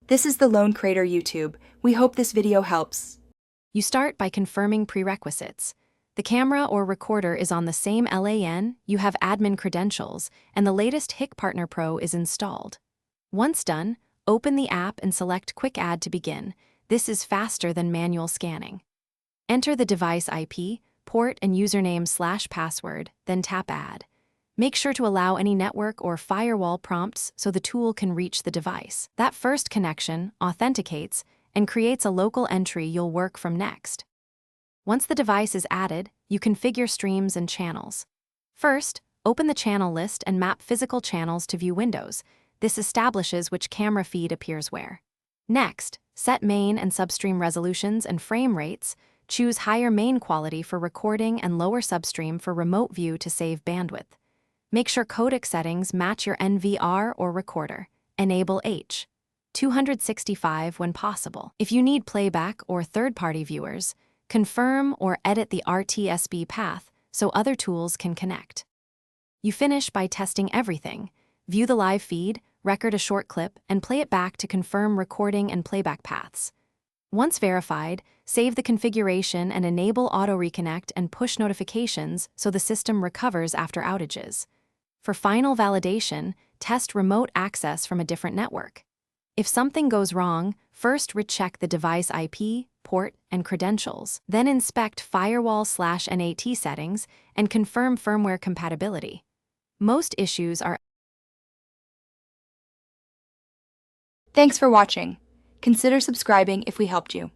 This is the Lone Crater YouTube. We hope this video helps. You start by confirming prerequisites. The camera or recorder is on the same LAN, you have admin credentials, and the latest Hik Partner Pro is installed. Once done, open the app and select Quick Add to begin. This is faster than manual scanning. Enter the device IP, port, and username/password, then tap Add. Make sure to allow any network or firewall prompts so the tool can reach the device. That first connection authenticates and creates a local entry you'll work from next. Once the device is added, you configure streams and channels. First, open the channel list and map physical channels to view windows. This establishes which camera feed appears where. Next, set main and substream resolutions and frame rates. Choose higher main quality for recording and lower substream for remote view to save bandwidth. Make sure codec settings match your NVR or recorder. Enable H.265 when possible. If you need playback or third-party viewers, confirm or edit the RTSB path so other tools can connect. You finish by testing everything. View the live feed, record a short clip, and play it back to confirm recording and playback paths. Once verified, save the configuration and enable auto reconnect and push notifications so the system recovers after outages. For final validation, test remote access from a different network. If something goes wrong, first recheck the device IP, port, and credentials. Then inspect firewall/NAT settings and confirm firmware compatibility. Most issues are. Thanks for watching. Consider subscribing if we helped you.